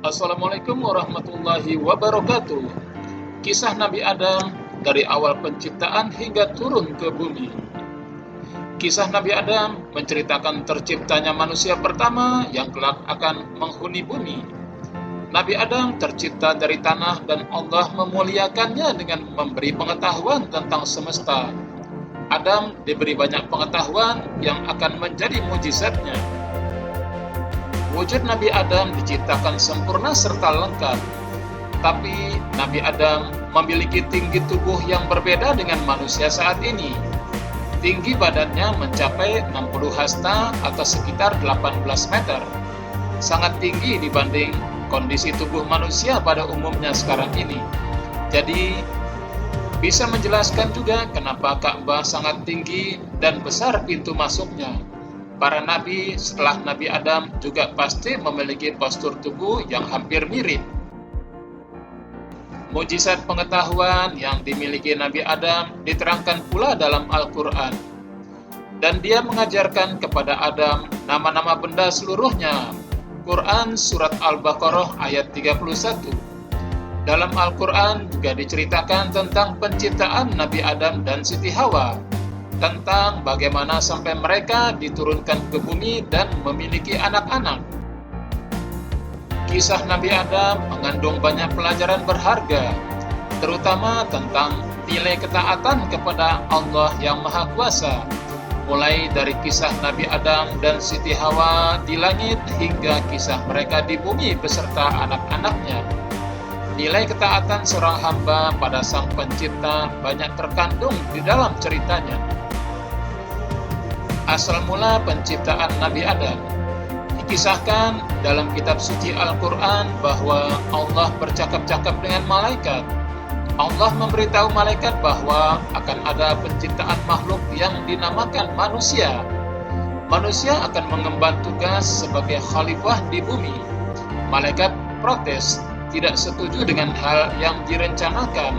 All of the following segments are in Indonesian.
Assalamualaikum warahmatullahi wabarakatuh. Kisah Nabi Adam dari awal penciptaan hingga turun ke bumi. Kisah Nabi Adam menceritakan terciptanya manusia pertama yang kelak akan menghuni bumi. Nabi Adam tercipta dari tanah dan Allah memuliakannya dengan memberi pengetahuan tentang semesta. Adam diberi banyak pengetahuan yang akan menjadi mujizatnya. Wujud Nabi Adam diciptakan sempurna serta lengkap. Tapi Nabi Adam memiliki tinggi tubuh yang berbeda dengan manusia saat ini. Tinggi badannya mencapai 60 hasta atau sekitar 18 meter. Sangat tinggi dibanding kondisi tubuh manusia pada umumnya sekarang ini. Jadi, bisa menjelaskan juga kenapa Ka'bah sangat tinggi dan besar pintu masuknya. Para nabi setelah Nabi Adam juga pasti memiliki postur tubuh yang hampir mirip. Mujizat pengetahuan yang dimiliki Nabi Adam diterangkan pula dalam Al-Quran. Dan dia mengajarkan kepada Adam nama-nama benda seluruhnya. Quran Surat Al-Baqarah ayat 31. Dalam Al-Quran juga diceritakan tentang penciptaan Nabi Adam dan Siti Hawa, tentang bagaimana sampai mereka diturunkan ke bumi dan memiliki anak-anak. Kisah Nabi Adam mengandung banyak pelajaran berharga, terutama tentang nilai ketaatan kepada Allah yang Maha Kuasa, mulai dari kisah Nabi Adam dan Siti Hawa di langit hingga kisah mereka di bumi beserta anak-anaknya. Nilai ketaatan seorang hamba pada Sang Pencipta banyak terkandung di dalam ceritanya. Asal mula penciptaan Nabi Adam. Dikisahkan dalam kitab suci Al-Quran bahwa Allah bercakap-cakap dengan malaikat. Allah memberitahu malaikat bahwa akan ada penciptaan makhluk yang dinamakan manusia. Manusia akan mengemban tugas sebagai khalifah di bumi. Malaikat protes, tidak setuju dengan hal yang direncanakan.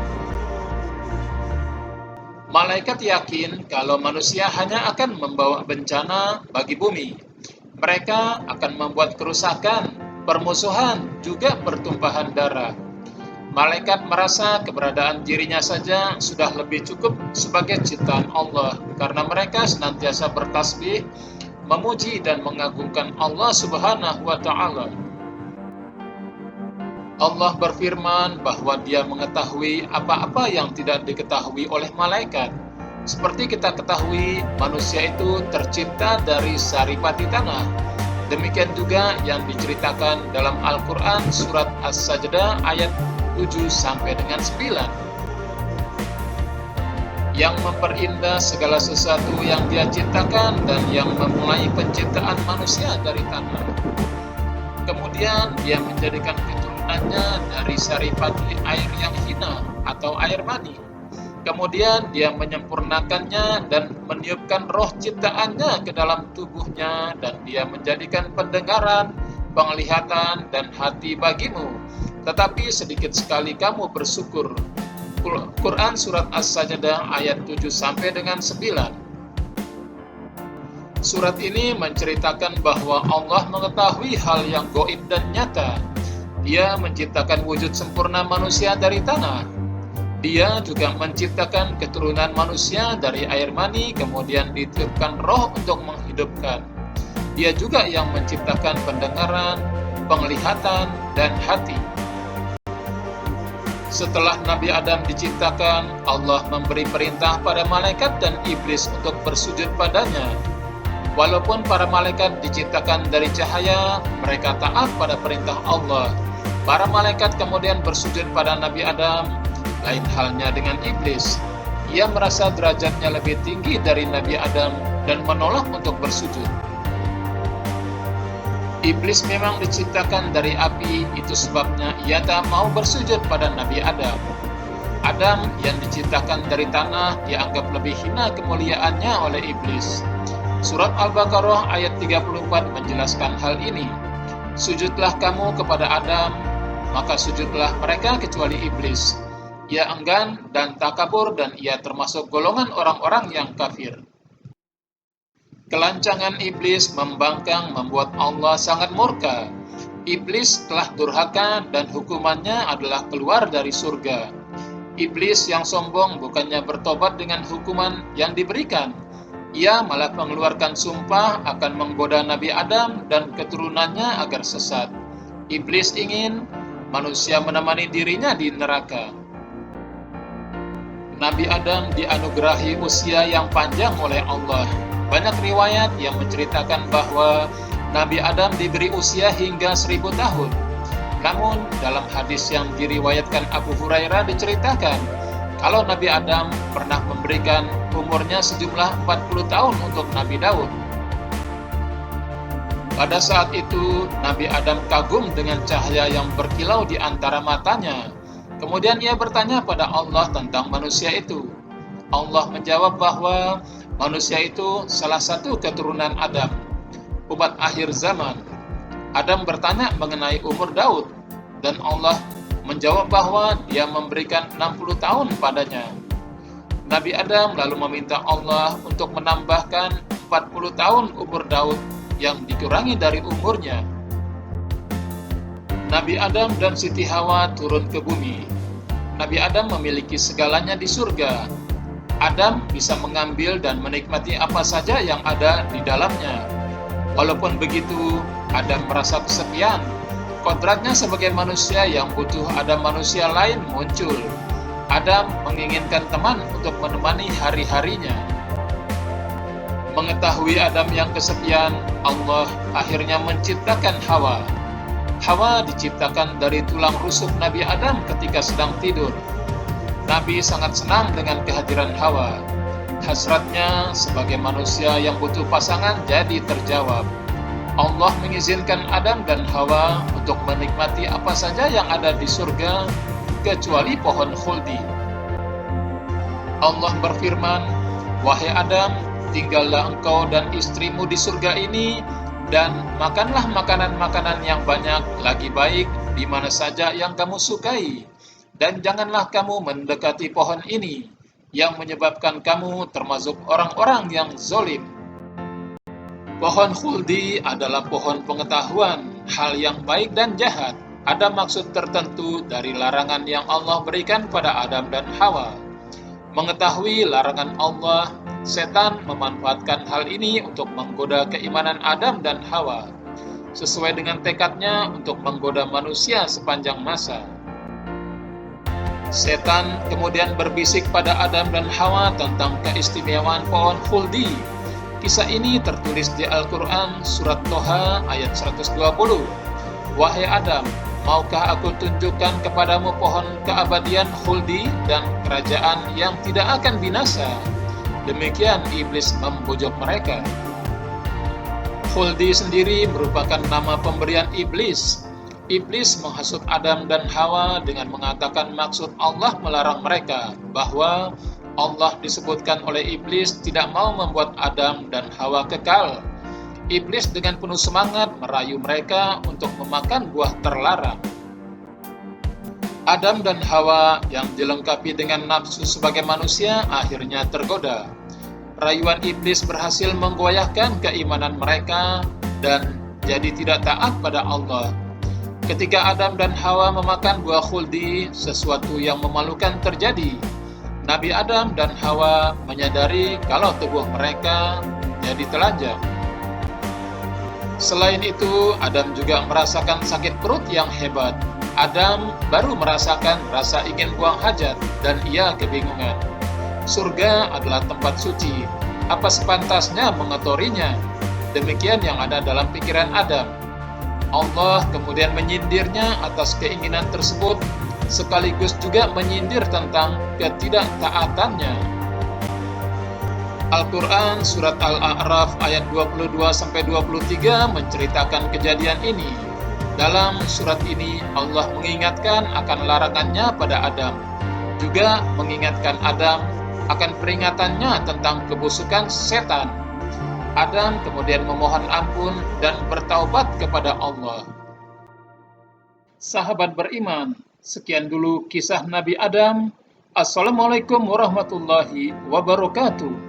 Malaikat yakin kalau manusia hanya akan membawa bencana bagi bumi. Mereka akan membuat kerusakan, permusuhan, juga pertumpahan darah. Malaikat merasa keberadaan dirinya saja sudah lebih cukup sebagai ciptaan Allah, karena mereka senantiasa bertasbih, memuji dan mengagungkan Allah Subhanahu wa Ta'ala. Allah berfirman bahwa Dia mengetahui apa-apa yang tidak diketahui oleh malaikat. Seperti kita ketahui, manusia itu tercipta dari saripati tanah. Demikian juga yang diceritakan dalam Al-Quran Surat As-Sajdah ayat 7 sampai dengan 9. Yang memperindah segala sesuatu yang Dia ciptakan dan yang memulai penciptaan manusia dari tanah. Kemudian Dia menjadikan keturunannya dari saripati air yang hina atau air mani. Kemudian Dia menyempurnakannya dan meniupkan roh ciptaannya ke dalam tubuhnya, dan Dia menjadikan pendengaran, penglihatan, dan hati bagimu. Tetapi sedikit sekali kamu bersyukur. Quran Surat As-Sajdah ayat 7 sampai dengan 9. Surat ini menceritakan bahwa Allah mengetahui hal yang gaib dan nyata. Dia menciptakan wujud sempurna manusia dari tanah. Dia juga menciptakan keturunan manusia dari air mani, kemudian ditiupkan roh untuk menghidupkan. Dia juga yang menciptakan pendengaran, penglihatan, dan hati. Setelah Nabi Adam diciptakan, Allah memberi perintah pada malaikat dan iblis untuk bersujud padanya. Walaupun para malaikat diciptakan dari cahaya, mereka taat pada perintah Allah. Para malaikat kemudian bersujud pada Nabi Adam. Lain halnya dengan iblis. Ia merasa derajatnya lebih tinggi dari Nabi Adam dan menolak untuk bersujud. Iblis memang diciptakan dari api, itu sebabnya ia tak mau bersujud pada Nabi Adam. Adam yang diciptakan dari tanah dianggap lebih hina kemuliaannya oleh iblis. Surat Al-Baqarah ayat 34 menjelaskan hal ini. Sujudlah kamu kepada Adam, maka sujudlah mereka kecuali iblis. Ia enggan dan takabur, dan ia termasuk golongan orang-orang yang kafir. Kelancangan iblis membangkang membuat Allah sangat murka. Iblis telah durhaka dan hukumannya adalah keluar dari surga. Iblis yang sombong bukannya bertobat dengan hukuman yang diberikan. Ia malah mengeluarkan sumpah akan menggoda Nabi Adam dan keturunannya agar sesat. Iblis ingin manusia menemani dirinya di neraka. Nabi Adam dianugerahi usia yang panjang oleh Allah. Banyak riwayat yang menceritakan bahwa Nabi Adam diberi usia hingga 1000 tahun. Namun, dalam hadis yang diriwayatkan Abu Hurairah diceritakan, kalau Nabi Adam pernah memberikan umurnya sejumlah 40 tahun untuk Nabi Daud. Pada saat itu, Nabi Adam kagum dengan cahaya yang berkilau di antara matanya. Kemudian ia bertanya pada Allah tentang manusia itu. Allah menjawab bahwa manusia itu salah satu keturunan Adam, umat akhir zaman. Adam bertanya mengenai umur Daud, dan Allah menjawab bahwa dia memberikan 60 tahun padanya. Nabi Adam lalu meminta Allah untuk menambahkan 40 tahun umur Daud yang dikurangi dari umurnya. Nabi Adam dan Siti Hawa turun ke bumi. Nabi Adam memiliki segalanya di surga. Adam bisa mengambil dan menikmati apa saja yang ada di dalamnya. Walaupun begitu, Adam merasa kesepian. Kodratnya sebagai manusia yang butuh ada manusia lain muncul. Adam menginginkan teman untuk menemani hari-harinya. Mengetahui Adam yang kesepian, Allah akhirnya menciptakan Hawa. Hawa diciptakan dari tulang rusuk Nabi Adam ketika sedang tidur. Nabi sangat senang dengan kehadiran Hawa. Hasratnya sebagai manusia yang butuh pasangan jadi terjawab. Allah mengizinkan Adam dan Hawa untuk menikmati apa saja yang ada di surga, kecuali pohon khuldi. Allah berfirman, "Wahai Adam, tinggallah engkau dan istrimu di surga ini, dan makanlah makanan-makanan yang banyak, lagi baik, di mana saja yang kamu sukai. Dan janganlah kamu mendekati pohon ini, yang menyebabkan kamu termasuk orang-orang yang zolim." Pohon khuldi adalah pohon pengetahuan, hal yang baik dan jahat. Ada maksud tertentu dari larangan yang Allah berikan pada Adam dan Hawa. Mengetahui larangan Allah, setan memanfaatkan hal ini untuk menggoda keimanan Adam dan Hawa, sesuai dengan tekadnya untuk menggoda manusia sepanjang masa. Setan kemudian berbisik pada Adam dan Hawa tentang keistimewaan pohon khuldi. Kisah ini tertulis di Al-Quran surat Toha ayat 120. "Wahai Adam, maukah aku tunjukkan kepadamu pohon keabadian khuldi dan kerajaan yang tidak akan binasa?" Demikian iblis membujuk mereka. Khuldi sendiri merupakan nama pemberian iblis. Iblis menghasut Adam dan Hawa dengan mengatakan maksud Allah melarang mereka, bahwa Allah disebutkan oleh iblis tidak mau membuat Adam dan Hawa kekal. Iblis dengan penuh semangat merayu mereka untuk memakan buah terlarang. Adam dan Hawa yang dilengkapi dengan nafsu sebagai manusia akhirnya tergoda. Rayuan iblis berhasil menggoyahkan keimanan mereka dan jadi tidak taat pada Allah. Ketika Adam dan Hawa memakan buah khuldi, sesuatu yang memalukan terjadi. Nabi Adam dan Hawa menyadari kalau tubuh mereka jadi telanjang. Selain itu, Adam juga merasakan sakit perut yang hebat. Adam baru merasakan rasa ingin buang hajat dan ia kebingungan. Surga adalah tempat suci. Apa sepantasnya mengotorinya? Demikian yang ada dalam pikiran Adam. Allah kemudian menyindirnya atas keinginan tersebut, sekaligus juga menyindir tentang ketidaktaatannya. Al-Quran Surat Al-A'raf ayat 22-23 menceritakan kejadian ini. Dalam surat ini Allah mengingatkan akan larangannya pada Adam, juga mengingatkan Adam akan peringatannya tentang kebusukan setan. Adam kemudian memohon ampun dan bertaubat kepada Allah. Sahabat beriman, sekian dulu kisah Nabi Adam. Assalamualaikum warahmatullahi wabarakatuh.